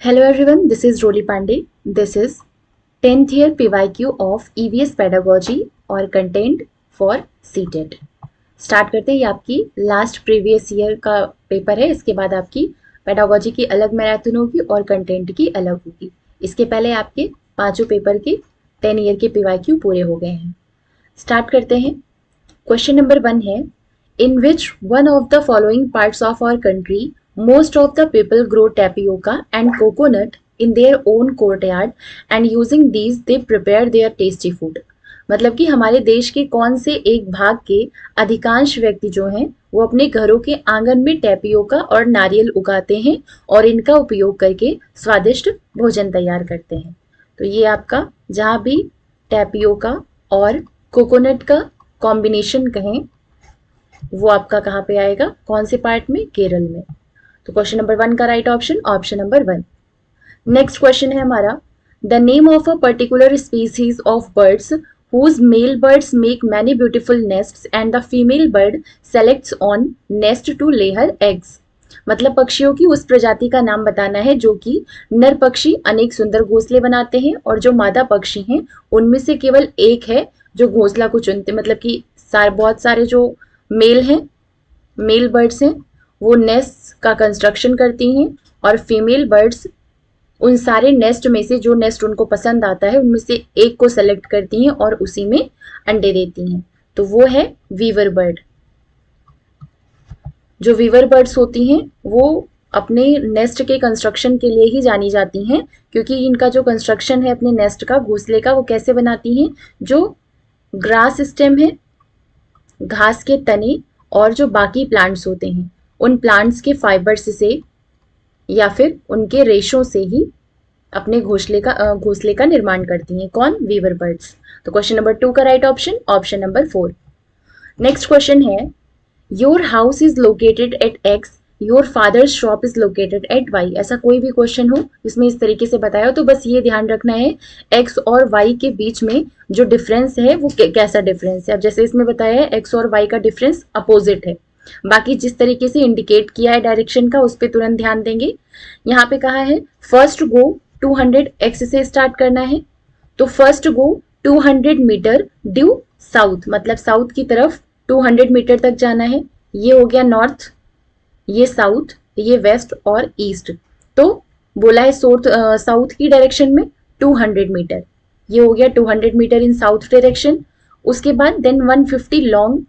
Hello everyone, this is Roly Pandey. This is 10th year PYQ of EVS Pedagogy और content for CTET. Start करते हैं। ये आपकी last previous year का paper है। इसके बाद आपकी पेडागोजी की अलग मैराथन होगी और कंटेंट की अलग होगी। इसके पहले आपके पांचों पेपर के 10 ईयर के PYQ पूरे हो गए हैं। स्टार्ट करते हैं। क्वेश्चन नंबर 1 है, in which one of the following parts of our country most of the people grow tapioca and coconut in their own courtyard and using these they prepare their tasty food। मतलब कि हमारे देश के कौन से एक भाग के अधिकांश व्यक्ति जो हैं वो अपने घरों के आंगन में टैपियोका और नारियल उगाते हैं और इनका उपयोग करके स्वादिष्ट भोजन तैयार करते हैं। तो ये आपका जहाँ भी टैपियोका और कोकोनट का कॉम्बिनेशन कहें वो आपका कहाँ पे आएगा, कौन से पार्ट में, केरल में। तो क्वेश्चन नंबर 1 का right option number 1। Next question है हमारा, the name of a particular species of birds whose male birds make many beautiful nests and the female bird selects on nest to lay her eggs। मतलब पक्षियों की उस प्रजाति का नाम बताना है जो कि नर पक्षी अनेक सुंदर घोंसले बनाते हैं और जो मादा पक्षी हैं उनमें से केवल एक है जो घोंसला को चुनते, मतलब कि बहुत सारे जो मेल बर्ड्स हैं वो नेस्ट का कंस्ट्रक्शन करती हैं और फीमेल बर्ड्स उन सारे नेस्ट में से जो नेस्ट उनको पसंद आता है उनमें से एक को सेलेक्ट करती हैं और उसी में अंडे देती हैं। तो वो है वीवर बर्ड। जो वीवर बर्ड्स होती हैं वो अपने नेस्ट के कंस्ट्रक्शन के लिए ही जानी जाती हैं, क्योंकि इनका जो कंस्ट्रक्शन है अपने नेस्ट का, घोंसले का, वो कैसे बनाती हैं, जो ग्रास स्टेम है, घास के तने और जो बाकी प्लांट्स होते हैं उन प्लांट्स के फाइबर्स से या फिर उनके रेशों से ही अपने घोंसले का निर्माण करती हैं। कौन? Weaver birds. तो क्वेश्चन नंबर 2 का right option number 4। Next question है, your house is located at X, your father's shop is located at Y. ऐसा कोई भी क्वेश्चन हो इसमें इस तरीके से बताया हो तो बस ये ध्यान रखना है एक्स और वाई के बीच में जो डिफरेंस है वो कैसा डिफरेंस है। अब जैसे इसमें बताया है एक्स और वाई का डिफरेंस अपोजिट है, बाकी जिस तरीके से इंडिकेट किया है डायरेक्शन का उस पर तुरंत ध्यान देंगे। यहाँ पे कहा है फर्स्ट गो 200 एक्स से स्टार्ट करना है, तो first go 200 metre due south, मतलब साउथ की तरफ 200 मीटर तक जाना है। ये हो गया नॉर्थ, ये साउथ, ये वेस्ट और ईस्ट। तो बोला है साउथ की डायरेक्शन में 200 मीटर, ये हो गया 200 मीटर इन साउथ डायरेक्शन। उसके बाद देन 150 लॉन्ग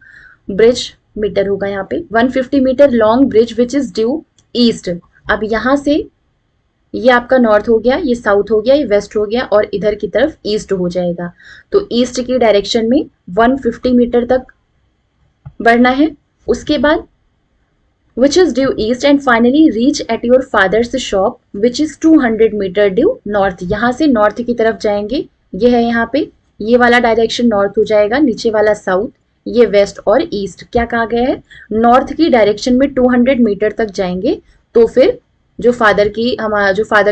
ब्रिज मीटर होगा, यहाँ पे 150 metre long bridge which is due east. अब यहाँ से ये आपका नॉर्थ हो गया, ये साउथ हो गया, ये वेस्ट हो गया और इधर की तरफ ईस्ट हो जाएगा। तो ईस्ट की डायरेक्शन में 150 मीटर तक बढ़ना है। उसके बाद which is due east and finally reach at your father's shop which is 200 metre due north. यहाँ से नॉर्थ की तरफ जाएंगे, ये है यहाँ पे, ये वाला डायरेक्शन नॉर्थ हो जाएगा, नीचे वाला साउथ, ये वेस्ट और ईस्ट। क्या कहा गया है, नॉर्थ की डायरेक्शन में 200 मीटर तक जाएंगे तो फिर जो फादर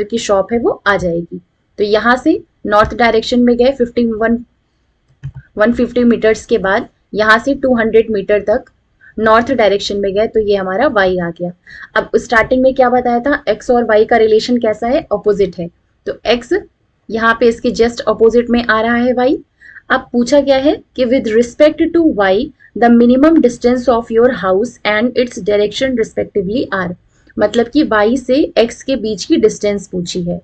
की शॉप है वो आ जाएगी। तो यहाँ से नॉर्थ डायरेक्शन में गए 150 मीटर्स के बाद यहाँ से 200 मीटर तक नॉर्थ डायरेक्शन में गए तो ये हमारा y आ गया। अब स्टार्टिंग में क्या बताया था, x और y का रिलेशन कैसा है, अपोजिट है। तो x यहाँ पे इसके जस्ट अपोजिट में आ रहा है y। अब पूछा गया है कि with respect to y the minimum distance of your house and its direction respectively are. मतलब कि y से x के बीच की डिस्टेंस पूछी है।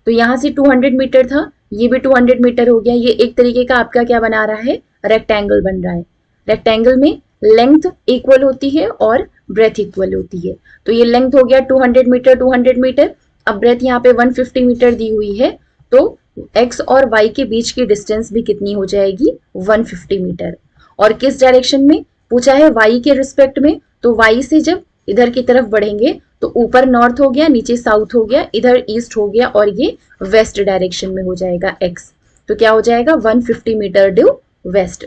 तो यहाँ से 200 मीटर था, ये भी 200 मीटर हो गया। ये एक तरीके का आपका क्या बना रहा है, रेक्टेंगल बन रहा है। रेक्टेंगल में लेंथ इक्वल होती है और ब्रेथ इक्वल होती है। तो ये लेंथ हो गया 200 मीटर 200 मीटर। अब ब्रेथ यहाँ पे 150 मीटर दी हुई है तो x और y के बीच की डिस्टेंस भी कितनी हो जाएगी, 150 मीटर। और किस डायरेक्शन में पूछा है, y के रिस्पेक्ट में। तो y से जब इधर की तरफ बढ़ेंगे तो ऊपर नॉर्थ हो गया, नीचे साउथ हो गया, इधर ईस्ट हो गया और ये वेस्ट डायरेक्शन में हो जाएगा x। तो क्या हो जाएगा, 150 मीटर ड्यू वेस्ट।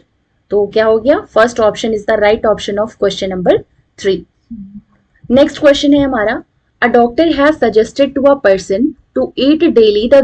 तो क्या हो गया, first option is the right option of question number 3। Next question है हमारा, a doctor has suggested to a person to eat daily the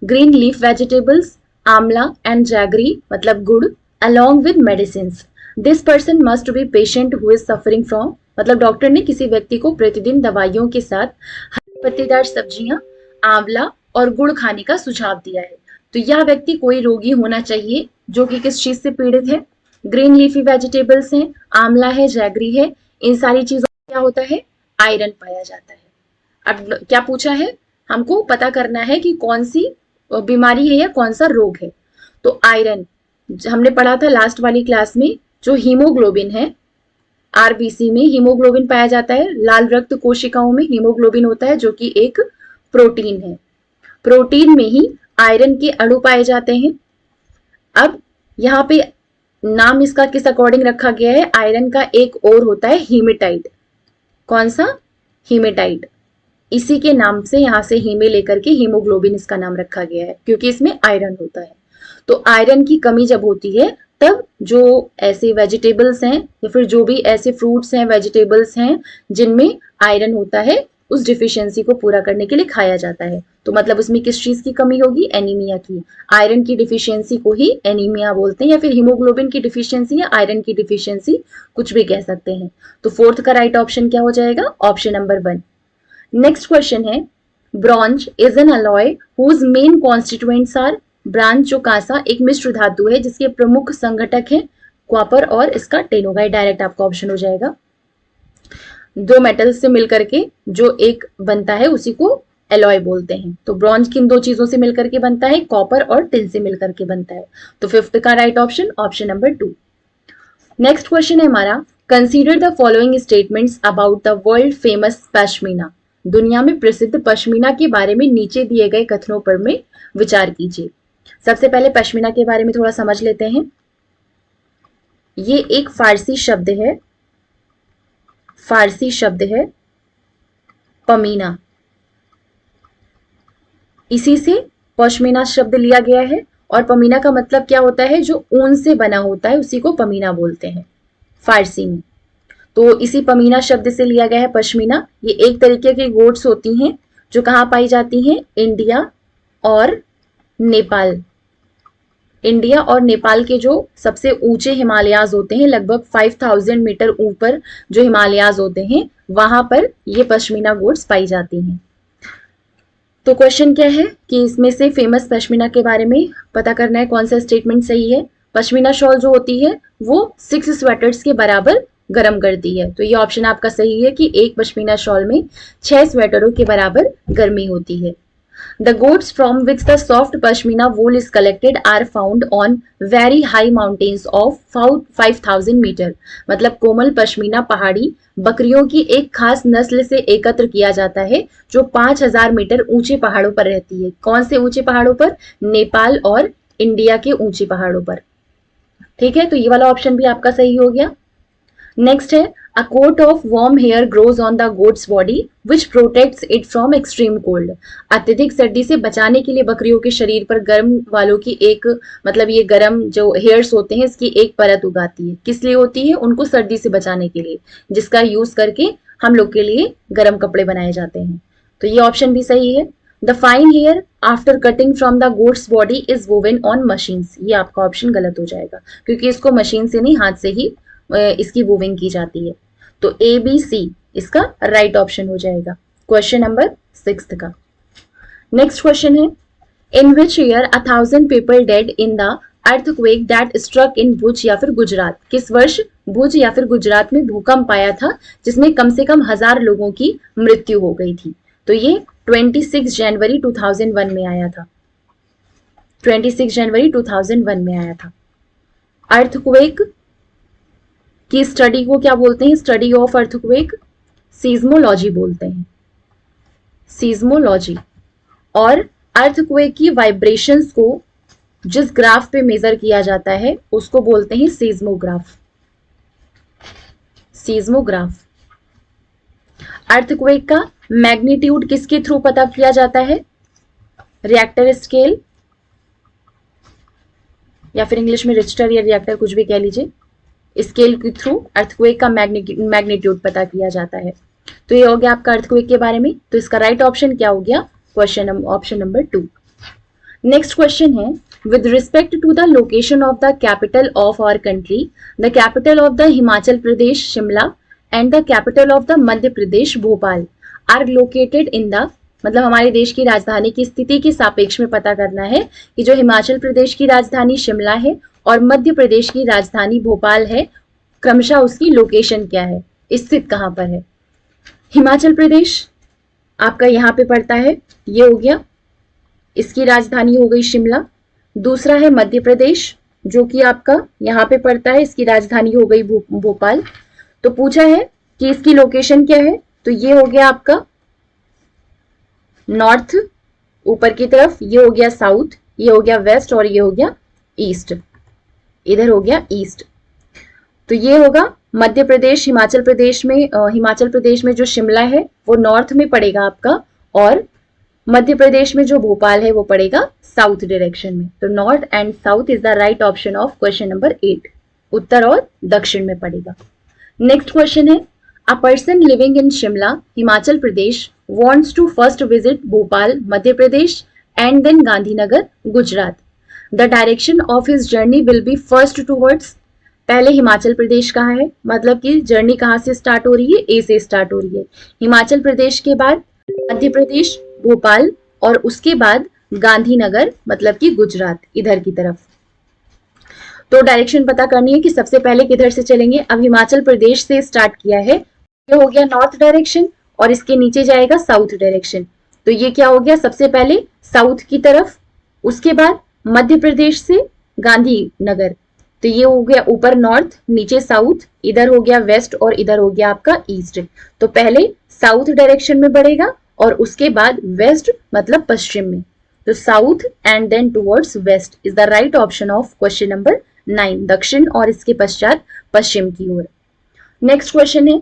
green leaf vegetables amla and jaggery, मतलब गुड़, along with medicines. This person must be patient who is suffering from, मतलब doctor ने किसी व्यक्ति को प्रतिदिन दवाइयों के साथ हरी पत्तेदार सब्जियां आंवला और गुड़ खाने का सुझाव दिया है। तो यह व्यक्ति कोई रोगी होना चाहिए जो कि किस चीज से पीड़ित है, ग्रीन लीफी वेजिटेबल्स हैं, आंवला है, जैगरी है, इन सारी चीजों में क्या होता है, आयरन पाया जाता है। अब क्या पूछा है, हमको पता करना है कि कौन सी बीमारी है या कौन सा रोग है। तो आयरन हमने पढ़ा था लास्ट वाली क्लास में, जो हीमोग्लोबिन है, आरबीसी में हीमोग्लोबिन पाया जाता है, लाल रक्त कोशिकाओं में हीमोग्लोबिन होता है जो कि एक प्रोटीन है। प्रोटीन में ही आयरन के अणु पाए जाते हैं। अब यहाँ पे नाम इसका किस अकॉर्डिंग रखा गया है, आयरन का एक और होता है हीमेटाइट। कौन सा, हीमेटाइट। इसी के नाम से यहाँ से हीमे लेकर के हीमोग्लोबिन इसका नाम रखा गया है, क्योंकि इसमें आयरन होता है। तो आयरन की कमी जब होती है तब जो ऐसे वेजिटेबल्स हैं या फिर जो भी ऐसे फ्रूट्स हैं, वेजिटेबल्स हैं जिनमें आयरन होता है, उस डिफिशियंसी को पूरा करने के लिए खाया जाता है। तो मतलब उसमें किस चीज की कमी होगी, एनीमिया की। आयरन की डिफिशियंसी को ही एनीमिया बोलते हैं, या फिर हीमोग्लोबिन की डिफिशियंसी या आयरन की डिफिशियंसी, कुछ भी कह सकते हैं। तो फोर्थ का राइट ऑप्शन क्या हो जाएगा, ऑप्शन नंबर 1। नेक्स्ट क्वेश्चन है, bronze is an alloy whose main constituents are. Bronze जो कांसा एक मिश्र धातु है जिसके प्रमुख संघटक हैं कॉपर और इसका टेनोगाइट। डायरेक्ट आपका ऑप्शन हो जाएगा। दो मेटल्स से मिलकर के जो एक बनता है उसी को एलॉय बोलते हैं। तो ब्रॉन्ज किन दो चीजों से मिलकर के बनता है, कॉपर और टिन से मिलकर के बनता है। तो फिफ्थ का right option, option number 2। Next question है हमारा, consider the following statements about the world famous pashmina. दुनिया में प्रसिद्ध पश्मीना के बारे में नीचे दिए गए कथनों पर में विचार कीजिए। सबसे पहले पश्मीना के बारे में थोड़ा समझ लेते हैं। ये एक फारसी शब्द है, फारसी शब्द है पमीना, इसी से पश्मीना शब्द लिया गया है। और पमीना का मतलब क्या होता है, जो ऊन से बना होता है उसी को पमीना बोलते हैं फारसी में। तो इसी पमीना शब्द से लिया गया है पश्मीना। ये एक तरीके की गोट्स होती हैं जो कहाँ पाई जाती हैं, इंडिया और नेपाल। इंडिया और नेपाल के जो सबसे ऊंचे हिमालयाज होते हैं, लगभग 5000 मीटर ऊपर जो हिमालयाज होते हैं, वहां पर ये पश्मीना गोट्स पाई जाती हैं। तो क्वेश्चन क्या है कि इसमें से फेमस पश्मीना के बारे में पता करना है कौन सा स्टेटमेंट सही है। पश्मीना शॉल जो होती है वो 6 स्वेटर्स के बराबर गर्म करती है। तो ये ऑप्शन आपका सही है कि एक पश्मीना शॉल में 6 स्वेटरों के बराबर गर्मी होती है। The goats from which the soft pashmina wool is collected are found on very high mountains of 5000 metre. मतलब कोमल पश्मीना पहाड़ी बकरियों की एक खास नस्ल से एकत्र किया जाता है जो 5000 मीटर ऊंचे पहाड़ों पर रहती है। कौन से ऊंचे पहाड़ों पर, नेपाल और इंडिया के ऊंचे पहाड़ों पर। ठीक है, तो ये वाला ऑप्शन भी आपका सही हो गया। नेक्स्ट है, a coat of warm hair grows on the goat's body which protects it from extreme cold। अत्यधिक सर्दी से बचाने के लिए बकरियों के शरीर पर गर्म वालों की एक, मतलब ये गर्म जो हेयर्स होते हैं इसकी एक परत उगाती है। किस लिए होती है, उनको सर्दी से बचाने के लिए, जिसका यूज करके हम लोग के लिए गर्म कपड़े बनाए जाते हैं। तो ये ऑप्शन भी सही है। The fine hair after cutting from the goat's body is woven on machines. ये आपका ऑप्शन गलत हो जाएगा क्योंकि इसको मशीन से नहीं, हाथ से ही इसकी वूविंग की जाती है। तो ए बी सी इसका राइट ऑप्शन हो जाएगा क्वेश्चन नंबर 6 का। नेक्स्ट क्वेश्चन है, in which year 1000 people dead in the earthquake that struck in Bhuj या फिर गुजरात। किस वर्ष भुज या फिर गुजरात में भूकंप आया था जिसमें कम से कम 1000 लोगों की मृत्यु हो गई थी। तो ये 26 जनवरी 2001 में आया था। 26 जनवरी 2001 में आया था। अर्थक्वेक की स्टडी को क्या बोलते हैं, स्टडी ऑफ अर्थक्वेक सीज्मोलॉजी बोलते हैं, सीज्मोलॉजी। और अर्थक्वेक की वाइब्रेशंस को जिस ग्राफ पे मेजर किया जाता है उसको बोलते हैं सीज्मोग्राफ, सीज्मोग्राफ। अर्थक्वेक का मैग्नीट्यूड किसके थ्रू पता किया जाता है, रिएक्टर स्केल या फिर इंग्लिश में रिक्टर या रिएक्टर, कुछ भी कह लीजिए। स्केल के थ्रू अर्थक्वेक का मैग्नीट्यूड पता किया जाता है। तो ये हो गया आपका अर्थक्वेक के बारे में। तो इसका राइट ऑप्शन क्या हो गया, question option number 2। Next question है, with respect to the location of the capital of our country, the capital of the Himachal Pradesh Shimla and the capital of the Madhya Pradesh Bhopal are located in the मतलब हमारे देश की राजधानी की स्थिति के सापेक्ष में पता करना है कि जो हिमाचल प्रदेश की राजधानी शिमला है और मध्य प्रदेश की राजधानी भोपाल है, क्रमशः उसकी लोकेशन क्या है, स्थित कहाँ पर है। हिमाचल प्रदेश आपका यहाँ पे पड़ता है, ये हो गया, इसकी राजधानी हो गई शिमला। दूसरा है मध्य प्रदेश, जो कि आपका यहाँ पे पड़ता है, इसकी राजधानी हो गई भोपाल। तो पूछा है कि इसकी लोकेशन क्या है, तो ये हो गया आपका नॉर्थ ऊपर की तरफ, ये हो गया साउथ, ये हो गया वेस्ट और ये हो गया ईस्ट, इधर हो गया ईस्ट। तो ये होगा मध्य प्रदेश। हिमाचल प्रदेश में जो शिमला है वो नॉर्थ में पड़ेगा आपका, और मध्य प्रदेश में जो भोपाल है वो पड़ेगा साउथ डायरेक्शन में। तो north and south is the right option of question number 8, उत्तर और दक्षिण में पड़ेगा। नेक्स्ट क्वेश्चन है, a person living in Shimla Himachal Pradesh wants to first visit Bhopal Madhya Pradesh and then Gandhinagar Gujarat. The direction of his journey will be first towards, पहले हिमाचल प्रदेश कहाँ है, मतलब कि जर्नी कहाँ से स्टार्ट हो रही है, ए से स्टार्ट हो रही है। हिमाचल प्रदेश के बाद मध्य प्रदेश भोपाल और उसके बाद गांधीनगर मतलब कि गुजरात इधर की तरफ। तो डायरेक्शन पता करनी है कि सबसे पहले किधर से चलेंगे। अब हिमाचल प्रदेश से स्टार्ट किया है, ये हो गया नॉर्थ डायरेक्शन और इसके नीचे जाएगा साउथ डायरेक्शन। तो ये क्या हो गया, सबसे पहले साउथ की तरफ, उसके बाद मध्य प्रदेश से गांधीनगर, तो ये हो गया ऊपर नॉर्थ, नीचे साउथ, इधर हो गया वेस्ट और इधर हो गया आपका ईस्ट। तो पहले साउथ डायरेक्शन में बढ़ेगा और उसके बाद वेस्ट मतलब पश्चिम में। तो south and then towards west is the right option of question number 9, दक्षिण और इसके पश्चात पश्चिम की ओर। नेक्स्ट क्वेश्चन है,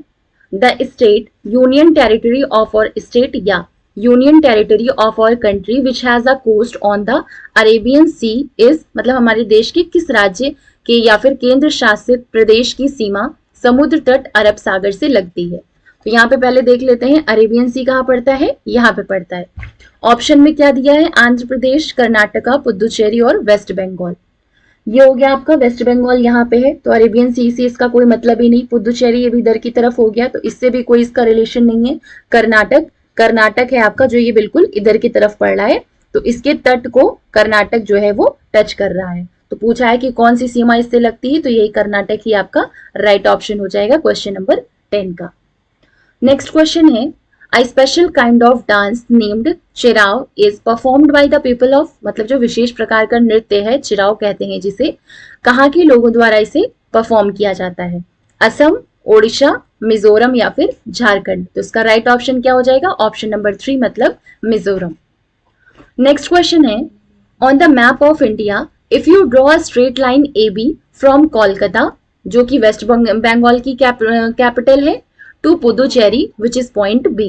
the state union territory of our state या union territory of our country which has a coast on the Arabian Sea is, मतलब हमारे देश के किस राज्य के या फिर केंद्र शासित प्रदेश की सीमा समुद्र तट अरब सागर से लगती है। तो यहाँ पे पहले देख लेते हैं अरेबियन सी कहाँ पड़ता है, यहाँ पे पड़ता है। ऑप्शन में क्या दिया है, आंध्र प्रदेश, कर्नाटका, पुदुचेरी और वेस्ट बंगाल। ये हो गया आपका वेस्ट बंगाल यहाँ पे है, तो अरेबियन सी से इसका कोई मतलब ही नहीं। पुदुचेरी ये भी इधर की तरफ हो गया, तो इससे भी कोई इसका रिलेशन नहीं है। कर्नाटक है आपका, जो ये बिल्कुल इधर की तरफ पड़ रहा है, तो इसके तट को कर्नाटक जो है वो टच कर रहा है। तो पूछा है कि कौन सी सीमा इससे लगती है, तो यही कर्नाटक ही आपका राइट ऑप्शन हो जाएगा क्वेश्चन नंबर 10 का। नेक्स्ट क्वेश्चन है, A special kind of dance named Cheraw is performed by the people of, मतलब जो विशेष प्रकार का नृत्य है चिराव कहते हैं जिसे, कहाँ के लोगों द्वारा इसे परफॉर्म किया जाता है, असम, ओडिशा, मिजोरम या फिर झारखंड। तो इसका राइट ऑप्शन क्या हो जाएगा, ऑप्शन नंबर 3 मतलब मिजोरम। नेक्स्ट क्वेश्चन है, on the map of India if you draw a straight line A B from Kolkata, जो कि वेस्ट बंगाल की कैपिटल है, to Puducherry which is point B,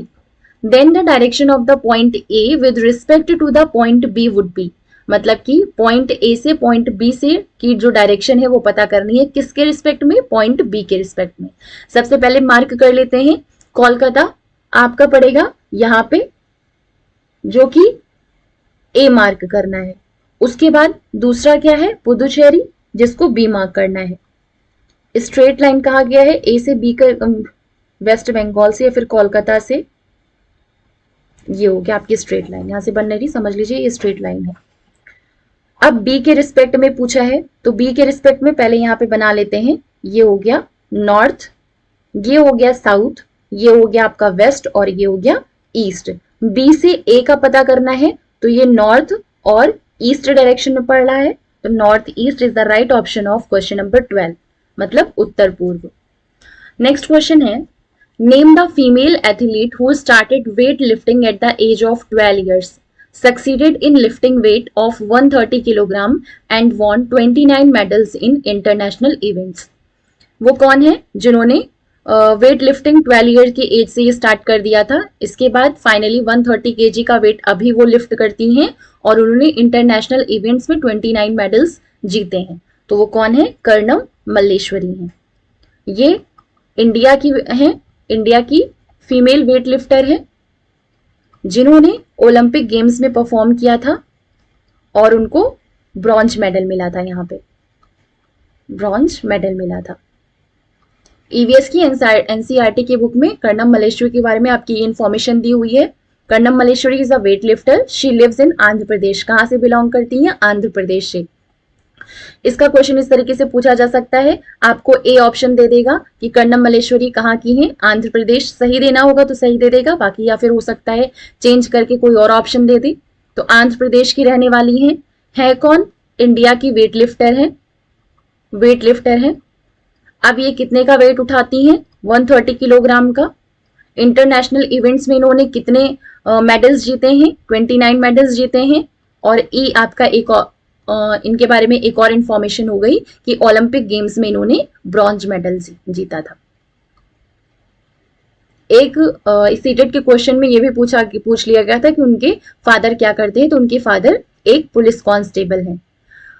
then the direction of the point A with respect to the point B would be, मतलब कि point A से point B से की जो डायरेक्शन है वो पता करनी है, किसके रिस्पेक्ट में, point B के रिस्पेक्ट में। सबसे पहले मार्क कर लेते हैं, कोलकाता आपका पड़ेगा यहाँ पे, जो कि A मार्क करना है। उसके बाद दूसरा क्या है, पुदुचेरी, जिसको B मार्क करना है। स्ट्रेट लाइन कहा गया है, A से B का, वेस्ट बंगाल से या फिर कोलकाता से, ये हो गया आपकी स्ट्रेट लाइन, यहां से बन रही, समझ लीजिए ये स्ट्रेट लाइन है। अब बी के रिस्पेक्ट में पूछा है, तो बी के रिस्पेक्ट में पहले यहाँ पे बना लेते हैं, ये हो गया नॉर्थ, ये हो गया साउथ, ये हो गया आपका वेस्ट और ये हो गया ईस्ट। बी से ए का पता करना है, तो ये नॉर्थ और ईस्ट डायरेक्शन में पड़ रहा है, तो north east is the right option of question number 12, मतलब उत्तर पूर्व। नेक्स्ट क्वेश्चन है, Name the female athlete who started weightlifting at the age of 12 years, succeeded in lifting weight of 130 kg and won 29 medals in international events. वो कौन है जिन्होंने weight lifting 12 year की as से ये स्टार्ट कर दिया था, इसके बाद फाइनली 130 kg का वेट अभी वो लिफ्ट करती हैं और उन्होंने इंटरनेशनल इवेंट्स में 29 मेडल्स जीते हैं। तो वो कौन है, कर्णम मल्लेश्वरी हैं। ये इंडिया की हैं, इंडिया की फीमेल वेट लिफ्टर है जिन्होंने ओलंपिक गेम्स में परफॉर्म किया था और उनको ब्रॉन्ज मेडल मिला था, यहाँ पे ब्रॉन्ज मेडल मिला था। ईवीएस की एनसीईआरटी की बुक में कर्णम मल्लेश्वरी के बारे में आपकी ये इंफॉर्मेशन दी हुई है, Karnam Malleswari is a weight lifter, she lives in Andhra Pradesh. कहाँ से बिलोंग करती हैं? आंध्र प्रदेश से। इसका क्वेश्चन इस तरीके से पूछा जा सकता है, आपको ए ऑप्शन दे देगा कि कर्णम मल्लेश्वरी कहाँ की है? आंध्र प्रदेश। सही देना होगा तो सही दे देगा, बाकी या फिर हो सकता है चेंज करके कोई और ऑप्शन दे दे। तो आंध्र प्रदेश की रहने वाली है कौन? इंडिया की वेट लिफ्टर है, वेट लिफ्टर है। अब ये कितने का वेट उठाती हैं? 130 किलोग्राम का। इंटरनेशनल इवेंट्स में इन्होंने कितने मेडल्स जीते हैं? 29 मेडल्स जीते हैं। और ई आपका एक इनके बारे में एक और इंफॉर्मेशन हो गई कि ओलंपिक गेम्स में इन्होंने ब्रॉन्ज मेडल जीता था। एक सीटेट के क्वेश्चन में ये भी पूछ लिया गया था कि उनके फादर क्या करते हैं, तो उनके फादर एक पुलिस कांस्टेबल हैं।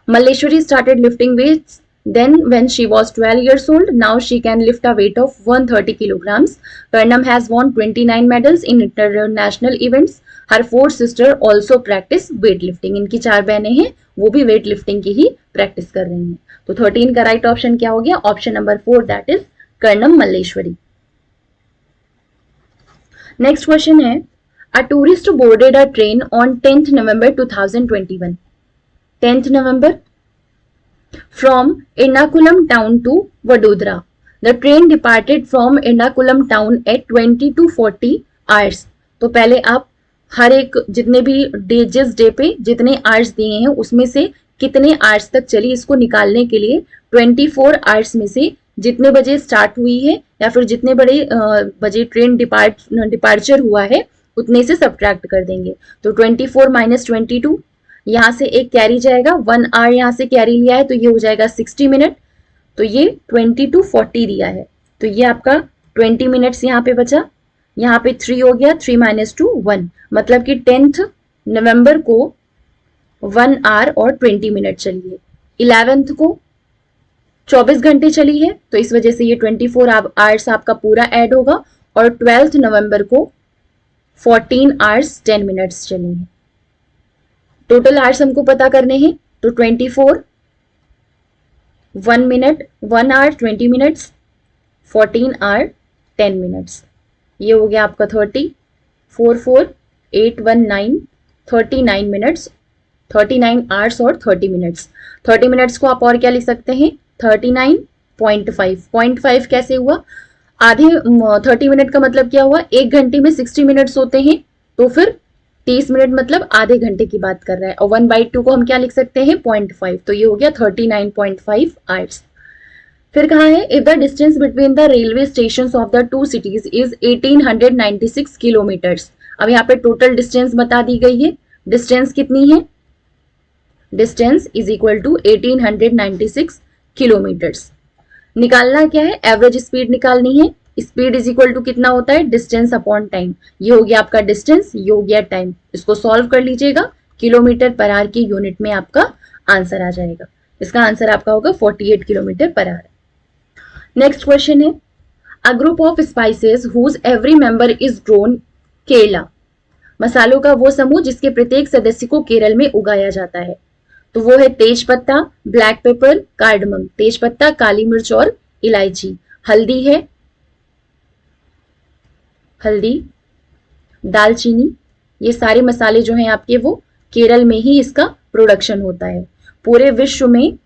Malleswari started lifting weights then when she was 12 years old. Now she can lift a weight of 130 kilograms. Karnam has won 29 medals in international events. Her four sister also practice weightlifting. इनकी 4 बहनें हैं, वो भी weight lifting की ही practice कर रही हैं। तो 13 का राइट ऑप्शन क्या हो गया? Option number 4, that is Karnam Malleswari. Next question है, a tourist boarded a train on 10th November 2021. 10th November from Ernakulam town to Vadodara. The train departed from Ernakulam town at 22:40 hours. तो पहले आप हर एक जितने भी डे, जिस डे पे जितने आवर्स दिए हैं उसमें से कितने आवर्स तक चली, इसको निकालने के लिए 24 आवर्स में से जितने बजे स्टार्ट हुई है या फिर जितने बजे ट्रेन डिपार्चर हुआ है उतने से सब्ट्रैक्ट कर देंगे। तो 24 माइनस 22, यहाँ से एक कैरी जाएगा, 1 आवर यहाँ से कैरी लिया है तो ये हो जाएगा 60 मिनट। तो ये 22:40 दिया है, तो ये आपका 20 मिनट्स यहाँ पे बचा। यहाँ पे 3 हो गया, 3 माइनस 2 1, मतलब कि 10th नवंबर को 1 आवर और 20 मिनट चली है। 11th को 24 घंटे चली है, तो इस वजह से ये 24 आवर्स आपका पूरा ऐड होगा। और 12th नवंबर को 14 आवर्स 10 मिनट्स चली है। टोटल आवर्स हमको पता करने हैं, तो 24 1 minute 1 hour 20 minutes 14 hour 10 minutes, ये हो गया आपका 30 4 4 8 1 9 39 मिनट्स, 39 आवर्स और 30 मिनट्स। 30 मिनट्स को आप और क्या लिख सकते हैं? 39.5। 0.5 कैसे हुआ? आधे 30 मिनट का मतलब क्या हुआ? 1 घंटे में 60 मिनट्स होते हैं, तो फिर 30 मिनट मतलब आधे घंटे की बात कर रहा है। और 1/2 को हम क्या लिख सकते हैं? 0.5, तो ये हो गया 39.5 आवर्स। फिर कहा है, if the distance between the railway station of the 2 cities is 1896 kilometres. अब यहाँ पे टोटल डिस्टेंस बता दी गई है। डिस्टेंस कितनी है? Distance is equal to 1896 kilometres. निकालना क्या है? एवरेज स्पीड निकालनी है। स्पीड इज इक्वल टू कितना होता है? Distance upon time. ये हो गया आपका डिस्टेंस, ये हो गया टाइम। इसको सॉल्व कर लीजिएगा, किलोमीटर पर आवर की यूनिट में आपका आंसर आ जाएगा। इसका आंसर आपका होगा 48 kilometre per hour. Next question है, a group of spices whose every member is grown Kerala. मसालों का वो समूह जिसके प्रत्येक सदस्य को केरल में उगाया जाता है। तो वो है तेज पत्ता, ब्लैक पेपर, कार्डमम। तेज पत्ता, काली मिर्च और इलायची। हल्दी है, हल्दी, दालचीनी, ये सारे मसाले जो हैं आपके वो केरल में ही इसका प्रोडक्शन होता है। पूरे विश्व में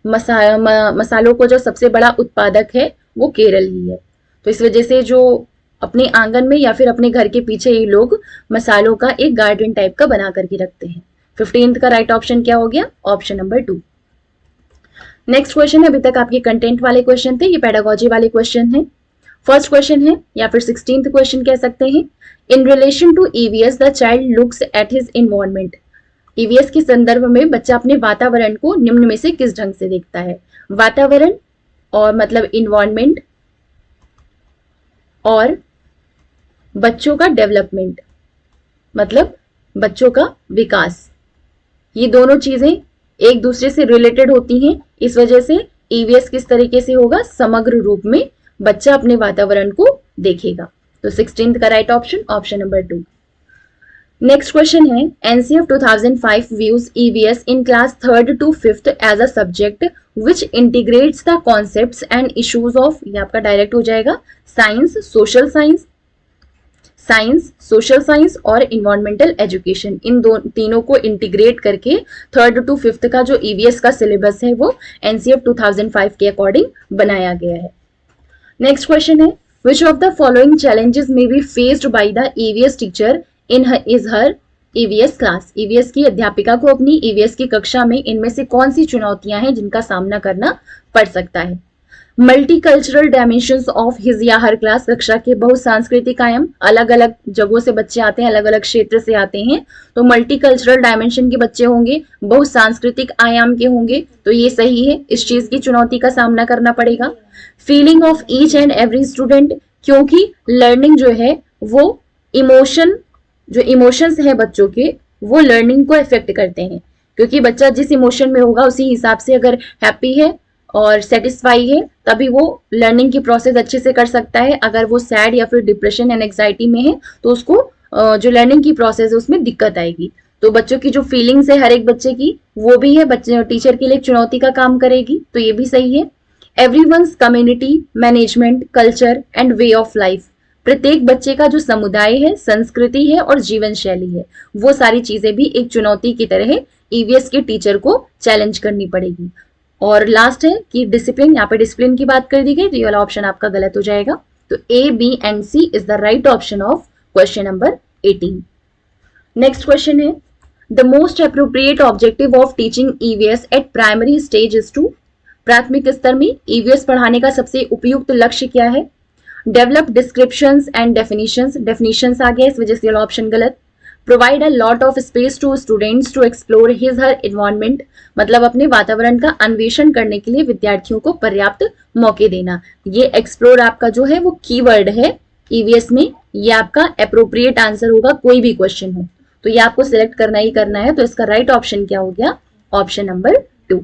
मसालों को जो सबसे बड़ा उत्पादक है वो केरल ही है। तो इस वजह से जो अपने आंगन में या फिर अपने घर के पीछे ये लोग मसालों का एक गार्डन टाइप का बना करके रखते हैं। 15th का राइट ऑप्शन क्या हो गया? Option number 2। नेक्स्ट क्वेश्चन है, अभी तक आपके कंटेंट वाले क्वेश्चन थे, ये पेडागोजी वाले क्वेश्चन है। फर्स्ट क्वेश्चन है या फिर 16th क्वेश्चन कह सकते हैं, in relation to EVS the child looks at his environment. EVS के संदर्भ में बच्चा अपने वातावरण को निम्न में से किस ढंग से देखता है? वातावरण और मतलब इन्वायरमेंट और बच्चों का डेवलपमेंट मतलब बच्चों का विकास, ये दोनों चीजें एक दूसरे से रिलेटेड होती हैं। इस वजह से ईवीएस किस तरीके से होगा? समग्र रूप में बच्चा अपने वातावरण को देखेगा। तो 16th का right option, option number 2। Next question है, NCF 2005 views EVS in class 3rd to 5th as a subject which integrates the concepts and issues of, ये आपका डायरेक्ट हो जाएगा, science, social science, science, social science और environmental education, इन तीनों को integrate करके 3rd to 5th का जो ईवीएस का सिलेबस है वो एनसीएफ 2005 के अकॉर्डिंग बनाया गया है। नेक्स्ट क्वेश्चन है, which of the following challenges may be faced by the EVS teacher in her EVS class. EVS की अध्यापिका को अपनी ईवीएस की कक्षा में इनमें से कौन सी चुनौतियां हैं जिनका सामना करना पड़ सकता है। मल्टीकल्चरल डायमेंशंस ऑफ हिज या हर क्लास, कक्षा के बहुत सांस्कृतिक आयाम, अलग अलग जगहों से बच्चे आते हैं, अलग अलग क्षेत्र से आते हैं, तो मल्टीकल्चरल डायमेंशन के बच्चे होंगे, बहुत सांस्कृतिक आयाम के होंगे, तो ये सही है, इस चीज की चुनौती का सामना करना पड़ेगा। Feeling of each and every student, क्योंकि लर्निंग जो है वो इमोशंस है बच्चों के, वो लर्निंग को इफेक्ट करते हैं, क्योंकि बच्चा जिस इमोशन में होगा उसी हिसाब से अगर हैप्पी है और सेटिस्फाई है तभी वो लर्निंग की प्रोसेस अच्छे से कर सकता है। अगर वो सैड या फिर डिप्रेशन एंड एंग्जाइटी में है तो उसको जो लर्निंग की प्रोसेस है उसमें दिक्कत आएगी। तो बच्चों की जो फीलिंग्स है हर एक बच्चे की, वो भी है बच्चे टीचर के लिए एक चुनौती का काम करेगी, तो ये भी सही है। Everyone's community, management, culture and way of life, प्रत्येक बच्चे का जो समुदाय है, संस्कृति है और जीवन शैली है, वो सारी चीजें भी एक चुनौती की तरह ईवीएस के टीचर को चैलेंज करनी पड़ेगी। और लास्ट है कि डिसिप्लिन, यहाँ पे डिसिप्लिन की बात कर दी गई, तो ये वाला ऑप्शन आपका गलत हो जाएगा। तो A, B and C is the right option of question number 18। Next question है, the most appropriate objective of teaching EVS at primary stage is to, प्राथमिक स्तर में ईवीएस पढ़ाने का सबसे उपयुक्त लक्ष्य क्या है। Develop descriptions and definitions, definitions आ गया, इस वजह से वाला ऑप्शन गलत। Provide a lot of space to students to explore his her environment, मतलब अपने वातावरण का अन्वेषण करने के लिए विद्यार्थियों को पर्याप्त मौके देना। ये एक्सप्लोर आपका जो है वो कीवर्ड है ईवीएस में, ये आपका अप्रोप्रिएट आंसर होगा कोई भी क्वेश्चन हो, तो ये आपको सिलेक्ट करना ही करना है। तो इसका राइट ऑप्शन क्या हो गया, ऑप्शन नंबर 2।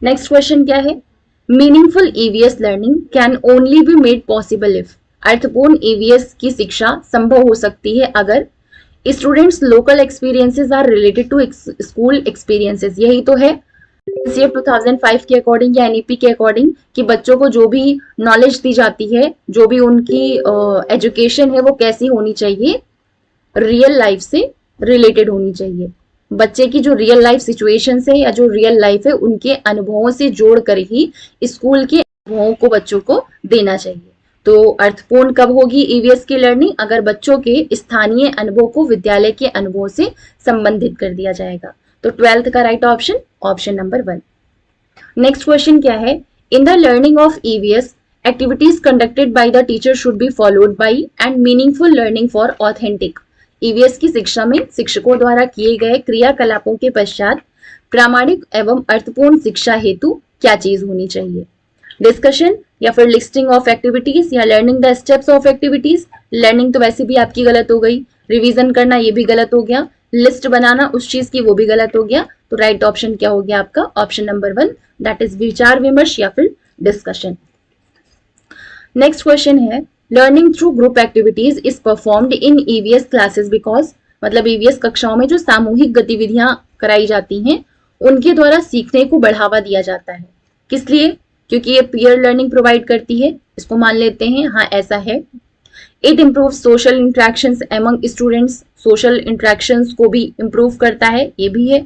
नेक्स्ट क्वेश्चन क्या है, meaningful EVS learning can only be made possible if, अर्थपूर्ण ईवीएस की शिक्षा संभव हो सकती है अगर students local experiences are related to school experiences. यही तो है एनसीएफ 2005 के अकॉर्डिंग या एनईपी के अकॉर्डिंग कि बच्चों को जो भी नॉलेज दी जाती है, जो भी उनकी एजुकेशन है वो कैसी होनी चाहिए, रियल लाइफ से रिलेटेड होनी चाहिए। बच्चे की जो रियल लाइफ सिचुएशन है या जो रियल लाइफ है उनके अनुभवों से जोड़ कर ही स्कूल के अनुभवों को बच्चों को देना चाहिए। तो अर्थपूर्ण कब होगी ईवीएस की लर्निंग, अगर बच्चों के स्थानीय अनुभव को विद्यालय के अनुभव से संबंधित कर दिया जाएगा। तो 12th का right option, option number 1। Next question क्या है, इन the learning of EVS activities conducted by the teacher should be followed by and meaningful learning for authentic. EVS की शिक्षा में शिक्षकों द्वारा किए गए क्रियाकलापों के पश्चात प्रामाणिक एवं अर्थपूर्ण शिक्षा हेतु क्या चीज होनी चाहिए। डिस्कशन या फिर लिस्टिंग ऑफ एक्टिविटीज या learning the steps of activities. Learning तो वैसे भी आपकी गलत हो गई, रिवीजन करना ये भी गलत हो गया, लिस्ट बनाना उस चीज की वो भी गलत हो गया। तो राइट ऑप्शन क्या हो गया आपका, ऑप्शन नंबर 1, दैट इज विचार विमर्श या फिर डिस्कशन। नेक्स्ट क्वेश्चन है, learning through group activities is performed in EVS classes because, मतलब ईवीएस कक्षाओं में जो सामूहिक गतिविधियां कराई जाती हैं उनके द्वारा सीखने को बढ़ावा दिया जाता है। किस लिए, क्योंकि ये पीयर लर्निंग प्रोवाइड करती है, इसको मान लेते हैं, हाँ ऐसा है। It improve social interactions among students, social interactions को भी इम्प्रूव करता है, ये भी है।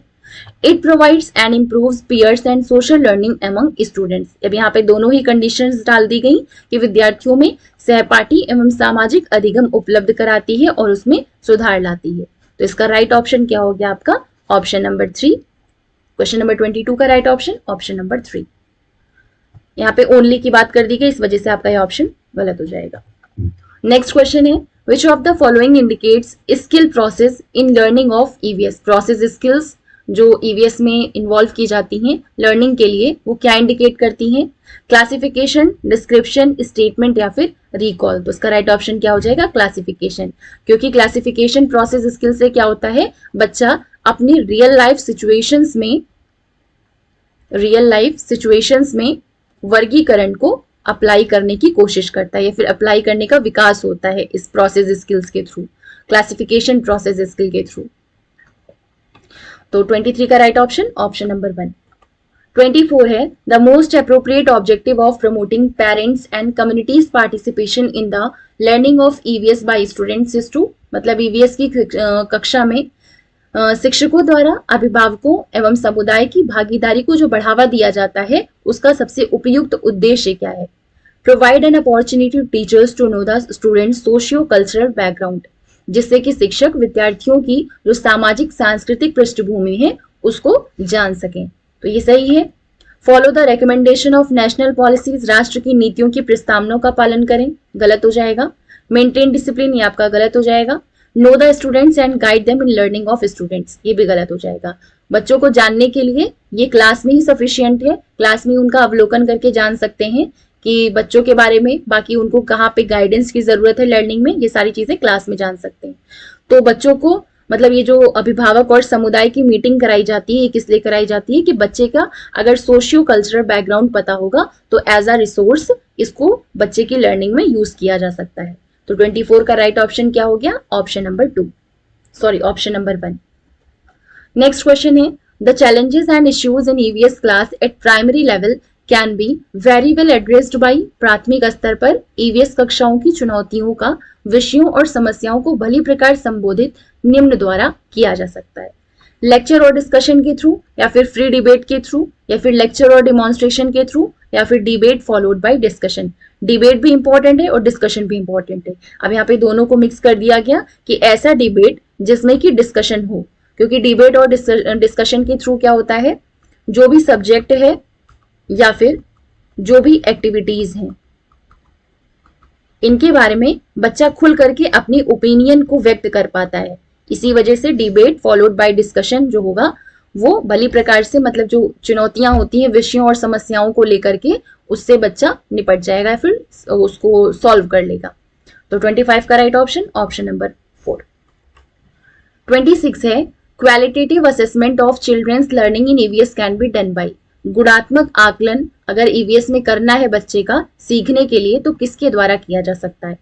It provides and improves peers and social learning among students. अब यहाँ पे दोनों ही कंडीशंस डाल दी गई कि विद्यार्थियों में सहपाठी एवं सामाजिक अधिगम उपलब्ध कराती है और उसमें सुधार लाती है। तो इसका राइट ऑप्शन क्या हो गया आपका, ऑप्शन नंबर 3। क्वेश्चन नंबर 22 का राइट ऑप्शन, ऑप्शन नंबर 3। यहाँ पे ओनली की बात कर दी गई, इस वजह से आपका ये ऑप्शन गलत हो जाएगा। नेक्स्ट क्वेश्चन है, which of the following indicates skill process in learning of EVS. Process skills जो ईवीएस में इन्वॉल्व की जाती हैं लर्निंग के लिए, वो क्या इंडिकेट करती हैं। क्लासिफिकेशन, डिस्क्रिप्शन, स्टेटमेंट या फिर रिकॉल। तो इसका राइट ऑप्शन क्या हो जाएगा, क्लासिफिकेशन, क्योंकि क्लासिफिकेशन प्रोसेस स्किल से क्या होता है, बच्चा अपनी रियल लाइफ सिचुएशंस में वर्गीकरण को अप्लाई करने की कोशिश करता है या फिर अप्लाई करने का विकास होता है इस प्रोसेस स्किल्स के थ्रू, क्लासिफिकेशन प्रोसेस स्किल के थ्रू। तो 23 का राइट ऑप्शन, ऑप्शन नंबर 1। 24 है the most appropriate objective of promoting parents and communities participation in the learning of EVS by students is to, मतलब ईवीएस की कक्षा में शिक्षकों द्वारा अभिभावकों एवं समुदाय की भागीदारी को जो बढ़ावा दिया जाता है उसका सबसे उपयुक्त उद्देश्य क्या है? Provide an opportunity to teachers to know the students socio cultural background, जिससे कि शिक्षक विद्यार्थियों की जो सामाजिक सांस्कृतिक पृष्ठभूमि है उसको जान सकें। तो ये सही है। Follow the recommendation of national policies, राष्ट्र की नीतियों की प्रस्तावनाओं का पालन करें, गलत हो जाएगा। मेंटेन डिसिप्लिन, ये आपका गलत हो जाएगा। No the students and guide them in learning of students, ये भी गलत हो जाएगा। बच्चों को जानने के लिए ये क्लास में ही सफिशियंट है, क्लास में उनका अवलोकन करके जान सकते हैं कि बच्चों के बारे में, बाकी उनको कहाँ पे गाइडेंस की जरूरत है लर्निंग में, ये सारी चीजें क्लास में जान सकते हैं। तो बच्चों को मतलब ये जो अभिभावक और समुदाय की मीटिंग कराई जाती है, ये किस लिए कराई जाती है कि बच्चे का अगर सोशियो कल्चरल बैकग्राउंड पता होगा तो एज अ रिसोर्स इसको बच्चे की लर्निंग में यूज किया जा सकता है। तो 24 का राइट ऑप्शन क्या हो गया? Option number 2, sorry option number 1। Next question है the challenges and issues in EVS class at primary level can be very well addressed by, प्राथमिक स्तर पर ईवीएस कक्षाओं की चुनौतियों का विषयों और समस्याओं को भली प्रकार संबोधित निम्न द्वारा किया जा सकता है। लेक्चर और डिस्कशन के थ्रू, या फिर फ्री डिबेट के थ्रू, या फिर लेक्चर और डिमॉन्स्ट्रेशन के थ्रू, या फिर debate followed by discussion. Debate भी इंपॉर्टेंट है और डिस्कशन भी इंपॉर्टेंट है। अब यहाँ पे दोनों को मिक्स कर दिया गया कि ऐसा डिबेट जिसमें कि डिस्कशन हो, क्योंकि डिबेट और डिस्कशन के थ्रू क्या होता है, जो भी सब्जेक्ट है या फिर जो भी एक्टिविटीज हैं इनके बारे में बच्चा खुल करके अपनी ओपिनियन को व्यक्त कर पाता है। इसी वजह से डिबेट फॉलोड बाय डिस्कशन जो होगा वो भली प्रकार से, मतलब जो चुनौतियां होती हैं विषयों और समस्याओं को लेकर के, उससे बच्चा निपट जाएगा, फिर उसको सॉल्व कर लेगा। तो 25 का राइट ऑप्शन, ऑप्शन नंबर 4। 26 है qualitative assessment of children's learning in EVS can be done by, गुणात्मक आकलन अगर ईवीएस में करना है बच्चे का सीखने के लिए तो किसके द्वारा किया जा सकता है?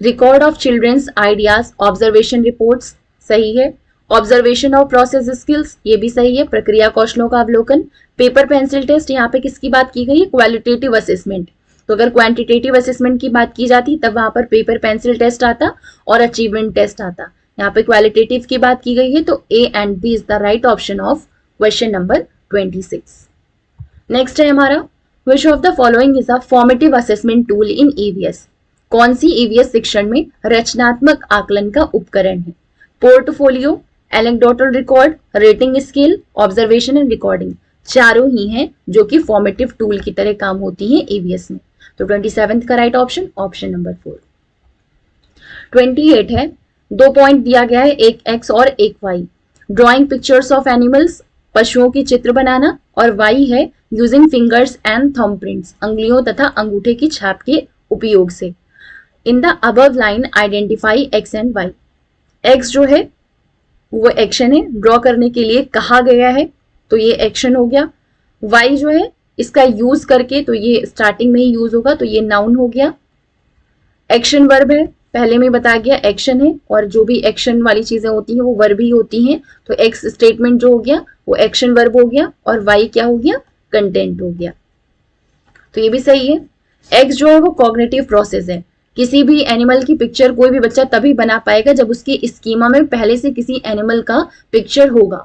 Record of children's ideas, observation reports, सही है। ऑब्जर्वेशन ऑफ प्रोसेस स्किल्स, ये भी सही है, प्रक्रिया कौशलों का अवलोकन। पेपर पेंसिल टेस्ट, यहाँ पे किसकी बात की गई है? Qualitative assessment. तो अगर क्वांटिटेटिव असेसमेंट की बात की जाती तब वहां पर पेपर पेंसिल टेस्ट आता और अचीवमेंट टेस्ट आता। यहाँ पे क्वालिटेटिव की बात की गई है तो A and B is the right option of question number 26। Next है हमारा which of the following is a formative assessment tool in EVS, कौन सी ईवीएस शिक्षण में रचनात्मक आकलन का उपकरण है? Portfolio, anecdotal record, rating scale, observation and recording, चारों ही हैं जो कि फॉर्मेटिव टूल की तरह काम होती हैं ईवीएस में। तो 27 का राइट ऑप्शन, ऑप्शन नंबर 4। 28 है 2 पॉइंट दिया गया है, एक एक्स और एक Y. Drawing pictures of animals, पशुओं की चित्र बनाना, और वाई है using fingers and thumb prints, अंगुलियों तथा अंगूठे की छाप के उपयोग से। In the above line identify X and Y. X जो है वो एक्शन है, ड्रॉ करने के लिए कहा गया है तो ये एक्शन हो गया। वाई जो है इसका यूज करके, तो ये स्टार्टिंग में ही यूज होगा तो ये नाउन हो गया। एक्शन वर्ब है, पहले में बताया गया एक्शन है, और जो भी एक्शन वाली चीजें होती हैं वो वर्ब ही होती हैं। तो एक्स स्टेटमेंट जो हो गया वो एक्शन वर्ब हो गया, और वाई क्या हो गया? कंटेंट हो गया। तो ये भी सही है। एक्स जो है वो कॉग्निटिव प्रोसेस है। किसी भी एनिमल की पिक्चर कोई भी बच्चा तभी बना पाएगा जब उसके स्कीमा में पहले से किसी एनिमल का पिक्चर होगा,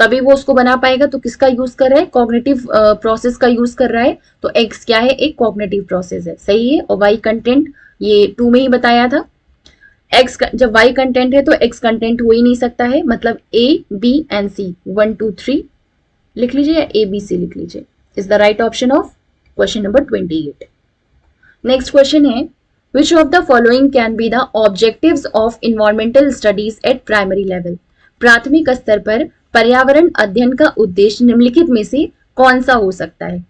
तभी वो उसको बना पाएगा। तो किसका यूज कर रहा है? कॉग्निटिव प्रोसेस का यूज कर रहा है। तो एक्स क्या है? एक कॉग्निटिव प्रोसेस है, सही है। और वाई कंटेंट, ये 2 में ही बताया था। एक्स जब वाई कंटेंट है तो एक्स कंटेंट हो ही नहीं सकता है, मतलब ए बी एंड सी 1 2 3 लिख लीजिए या ए बी सी लिख लीजिए, is the right option of question number 28। Next question है which of the following can be the objectives of environmental studies at primary level, प्राथमिक स्तर पर पर्यावरण अध्ययन का उद्देश्य निम्नलिखित में से कौन सा हो सकता है?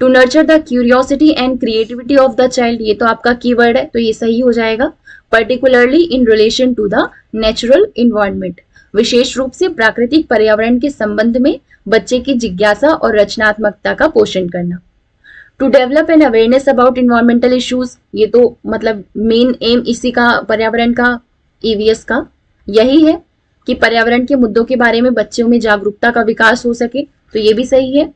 To nurture the curiosity and creativity of the child, ये तो आपका कीवर्ड है तो ये सही हो जाएगा। Particularly in relation to the natural environment, विशेष रूप से प्राकृतिक पर्यावरण के संबंध में बच्चे की जिज्ञासा और रचनात्मकता का पोषण करना। To develop an awareness about environmental issues, ये तो मतलब मेन एम इसी का, पर्यावरण का, ईवीएस का यही है कि पर्यावरण के मुद्दों के बारे में बच्चों में जागरूकता का विकास हो सके, तो ये भी सही है।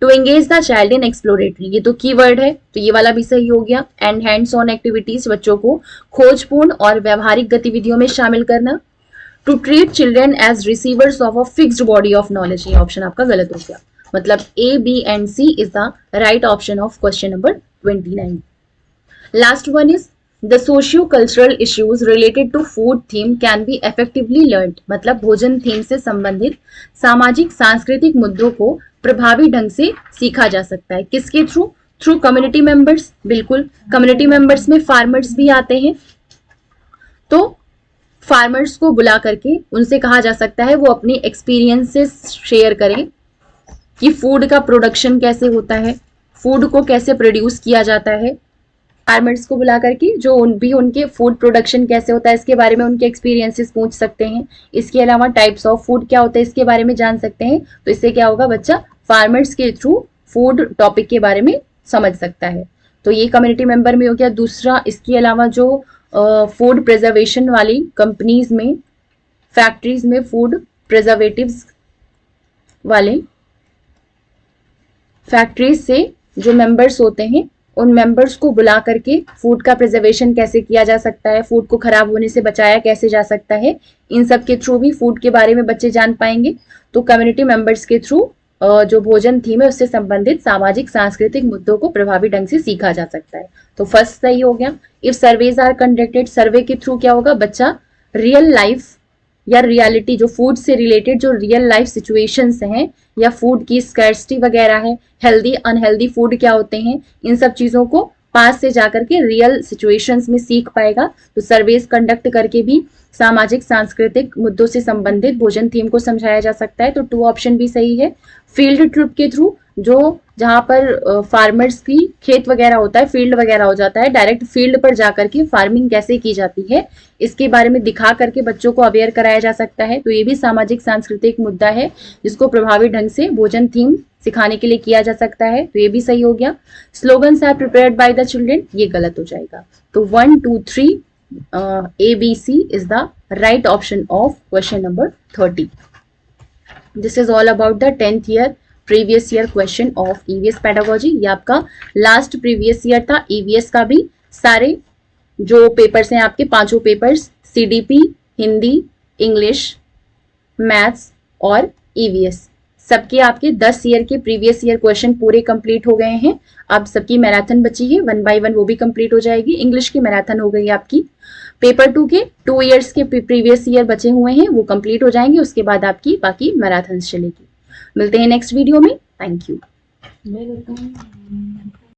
To engage the child in exploratory, ये तो कीवर्ड है तो ये वाला भी सही हो गया। एंड हैंड्स ऑन एक्टिविटीज, बच्चों को खोजपूर्ण और व्यवहारिक गतिविधियों में शामिल करना। To treat children as receivers of a fixed body of knowledge, ये ऑप्शन आपका गलत हो गया। मतलब A, B and C is the right option of question number 29। Last one is the socio cultural issues related to food theme can be effectively learned, मतलब भोजन theme से संबंधित सामाजिक सांस्कृतिक मुद्दों को प्रभावी ढंग से सीखा जा सकता है। किसके थ्रू? Through community members. बिल्कुल, कम्युनिटी मेंबर्स में फार्मर्स भी आते हैं, तो फार्मर्स को बुला करके उनसे कहा जा सकता है वो अपनी एक्सपीरियंसेस शेयर करें कि फूड का प्रोडक्शन कैसे होता है, फूड को कैसे प्रोड्यूस किया जाता है। फार्मर्स को बुला करके जो उनके फूड प्रोडक्शन कैसे होता है इसके बारे में उनके एक्सपीरियंसेस पूछ सकते हैं। इसके अलावा टाइप्स ऑफ फूड क्या होता है इसके बारे में जान सकते हैं। तो इससे क्या होगा, बच्चा फार्मर्स के थ्रू फूड टॉपिक के बारे में समझ सकता है। तो ये कम्युनिटी मेंबर में हो गया। दूसरा, इसके अलावा जो फूड प्रिजर्वेशन वाली कंपनीज में, फैक्ट्रीज में फूड प्रिजर्वेटिव्स वाले फैक्ट्रीज से जो मेंबर्स होते हैं उन मेंबर्स को बुला करके फूड का प्रिजर्वेशन कैसे किया जा सकता है, फूड को खराब होने से बचाया कैसे जा सकता है, इन सब के थ्रू भी फूड के बारे में बच्चे जान पाएंगे। तो कम्युनिटी मेंबर्स के थ्रू जो भोजन थीम है उससे संबंधित सामाजिक सांस्कृतिक मुद्दों को प्रभावी ढंग से सीखा जा सकता है। तो फर्स्ट सही हो गया। इफ सर्वेज आर कंडक्टेड, सर्वे के थ्रू क्या होगा, बच्चा रियल लाइफ या रियलिटी, जो फूड से रिलेटेड जो रियल लाइफ सिचुएशंस हैं या फूड की स्कैर्सिटी वगैरह है, हेल्दी अनहेल्दी फूड क्या होते हैं, इन सब चीजों को पास से जाकर के रियल सिचुएशंस में सीख पाएगा। तो सर्वेस कंडक्ट करके भी सामाजिक सांस्कृतिक मुद्दों से संबंधित भोजन थीम को समझाया जा सकता है। तो 2 ऑप्शन भी सही है। फील्ड ट्रिप के थ्रू, जो जहाँ पर फार्मर्स की खेत वगैरह होता है, फील्ड वगैरह हो जाता है, डायरेक्ट फील्ड पर जाकर के फार्मिंग कैसे की जाती है इसके बारे में दिखा करके बच्चों को अवेयर कराया जा सकता है। तो ये भी सामाजिक सांस्कृतिक मुद्दा है जिसको प्रभावी ढंग से भोजन थीम सिखाने के लिए किया जा सकता है। तो ये भी सही हो गया। Slogans are prepared by the children, ये गलत हो जाएगा। तो 1, 2, 3 A, B, C is the right option of question number 30. This is all about the 10th year previous year question of EVS pedagogy. ये आपका लास्ट प्रीवियस ईयर था EVS का भी। सारे जो पेपर्स हैं आपके 5 papers, CDP, Hindi, English, maths और EVS, सबके आपके 10 ईयर के प्रीवियस ईयर क्वेश्चन पूरे कंप्लीट हो गए हैं। अब सबकी मैराथन बची है 1 by 1, वो भी कंप्लीट हो जाएगी। इंग्लिश की मैराथन हो गई आपकी। पेपर 2 के 2 ईयर्स के प्रीवियस ईयर बचे हुए हैं, वो कंप्लीट हो जाएंगे। उसके बाद आपकी बाकी मैराथन चलेगी। मिलते हैं नेक्स्ट वीडियो में। Thank you.